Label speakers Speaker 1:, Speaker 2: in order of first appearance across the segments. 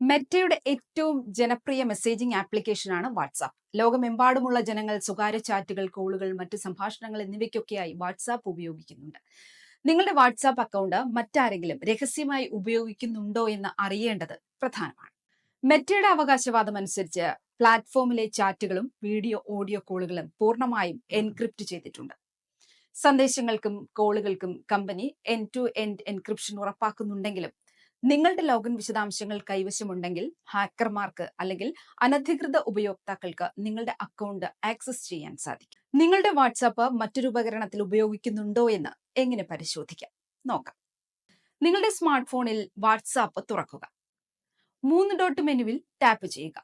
Speaker 1: മെറ്റയുടെ ഏറ്റവും ജനപ്രിയ മെസ്സേജിംഗ് ആപ്ലിക്കേഷനാണ് വാട്സാപ്പ്. ലോകമെമ്പാടുമുള്ള ജനങ്ങൾ സ്വകാര്യ ചാറ്റുകൾ, കോളുകൾ, മറ്റ് സംഭാഷണങ്ങൾ എന്നിവയ്ക്കൊക്കെയായി വാട്സാപ്പ് ഉപയോഗിക്കുന്നുണ്ട്. നിങ്ങളുടെ വാട്സാപ്പ് അക്കൗണ്ട് മറ്റാരെങ്കിലും രഹസ്യമായി ഉപയോഗിക്കുന്നുണ്ടോ എന്ന് അറിയേണ്ടത് പ്രധാനമാണ്. മെറ്റയുടെ അവകാശവാദം അനുസരിച്ച് പ്ലാറ്റ്ഫോമിലെ ചാറ്റുകളും വീഡിയോ, ഓഡിയോ കോളുകളും പൂർണ്ണമായും എൻക്രിപ്റ്റ് ചെയ്തിട്ടുണ്ട്. സന്ദേശങ്ങൾക്കും കോളുകൾക്കും company end to end encryption ഉറപ്പാക്കുന്നുണ്ടെങ്കിലും നിങ്ങളുടെ ലോഗിൻ വിശദാംശങ്ങൾ കൈവശമുണ്ടെങ്കിൽ ഹാക്കർമാർക്ക് അല്ലെങ്കിൽ അനധികൃത ഉപയോക്താക്കൾക്ക് നിങ്ങളുടെ അക്കൗണ്ട് ആക്സസ് ചെയ്യാൻ സാധിക്കും. നിങ്ങളുടെ വാട്സാപ്പ് മറ്റൊരു ഉപകരണത്തിൽ ഉപയോഗിക്കുന്നുണ്ടോ എന്ന് എങ്ങനെ പരിശോധിക്കാം നോക്കാം. നിങ്ങളുടെ സ്മാർട്ട് ഫോണിൽ വാട്സാപ്പ് തുറക്കുക. 3 ഡോട്ട് മെനുവിൽ ടാപ്പ് ചെയ്യുക.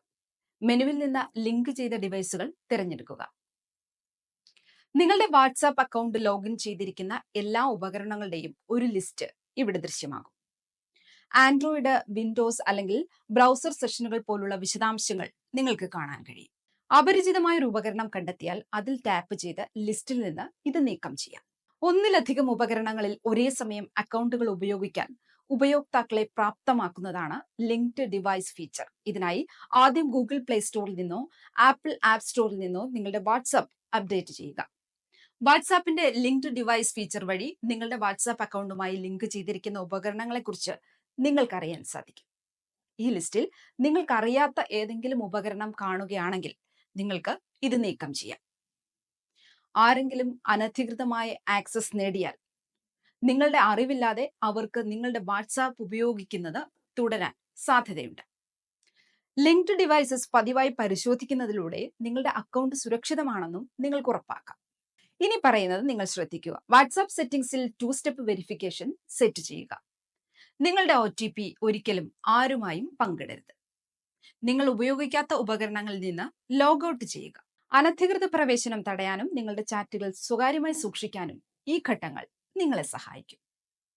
Speaker 1: മെനുവിൽ നിന്ന് ലിങ്ക് ചെയ്ത ഡിവൈസുകൾ തിരഞ്ഞെടുക്കുക. നിങ്ങളുടെ വാട്സാപ്പ് അക്കൗണ്ട് ലോഗിൻ ചെയ്തിരിക്കുന്ന എല്ലാ ഉപകരണങ്ങളുടെയും ഒരു ലിസ്റ്റ് ഇവിടെ ദൃശ്യമാകും. ആൻഡ്രോയിഡ്, വിൻഡോസ് അല്ലെങ്കിൽ ബ്രൗസർ സെഷനുകൾ പോലുള്ള വിശദാംശങ്ങൾ നിങ്ങൾക്ക് കാണാൻ കഴിയും. അപരിചിതമായ ഒരു ഉപകരണം കണ്ടെത്തിയാൽ അതിൽ ടാപ്പ് ചെയ്ത് ലിസ്റ്റിൽ നിന്ന് ഇത് നീക്കം ചെയ്യാം. ഒന്നിലധികം ഉപകരണങ്ങളിൽ ഒരേ സമയം അക്കൗണ്ടുകൾ ഉപയോഗിക്കാൻ ഉപയോക്താക്കളെ പ്രാപ്തമാക്കുന്നതാണ് ലിങ്ക്ഡ് ഡിവൈസ് ഫീച്ചർ. ഇതിനായി ആദ്യം ഗൂഗിൾ പ്ലേ സ്റ്റോറിൽ നിന്നോ ആപ്പിൾ ആപ്പ് സ്റ്റോറിൽ നിന്നോ നിങ്ങളുടെ വാട്സാപ്പ് അപ്ഡേറ്റ് ചെയ്യുക. വാട്സാപ്പിന്റെ ലിങ്ക്ഡ് ഡിവൈസ് ഫീച്ചർ വഴി നിങ്ങളുടെ വാട്സാപ്പ് അക്കൗണ്ടുമായി ലിങ്ക് ചെയ്തിരിക്കുന്ന ഉപകരണങ്ങളെക്കുറിച്ച് നിങ്ങൾക്കറിയാൻ സാധിക്കും. ഈ ലിസ്റ്റിൽ നിങ്ങൾക്കറിയാത്ത ഏതെങ്കിലും ഉപകരണം കാണുകയാണെങ്കിൽ നിങ്ങൾക്ക് ഇത് നീക്കം ചെയ്യാം. ആരെങ്കിലും അനധികൃതമായ ആക്സസ് നേടിയാൽ നിങ്ങളുടെ അറിവില്ലാതെ അവർക്ക് നിങ്ങളുടെ വാട്സാപ്പ് ഉപയോഗിക്കുന്നത് തുടരാൻ സാധ്യതയുണ്ട്. ലിങ്ക്ഡ് ഡിവൈസസ് പതിവായി പരിശോധിക്കുന്നതിലൂടെ നിങ്ങളുടെ അക്കൗണ്ട് സുരക്ഷിതമാണെന്നും നിങ്ങൾക്ക് ഉറപ്പാക്കാം. ഇനി പറയുന്നത് നിങ്ങൾ ശ്രദ്ധിക്കുക. വാട്സാപ്പ് സെറ്റിംഗ്സിൽ 2 സ്റ്റെപ്പ് വെരിഫിക്കേഷൻ സെറ്റ് ചെയ്യുക. നിങ്ങളുടെ OTP ഒരിക്കലും ആരുമായും പങ്കിടരുത്. നിങ്ങൾ ഉപയോഗിക്കാത്ത ഉപകരണങ്ങളിൽ നിന്ന് ലോഗൌട്ട് ചെയ്യുക. അനധികൃത പ്രവേശനം തടയാനും നിങ്ങളുടെ ചാറ്റുകൾ സ്വകാര്യമായി സൂക്ഷിക്കാനും ഈ ഘട്ടങ്ങൾ നിങ്ങളെ സഹായിക്കും.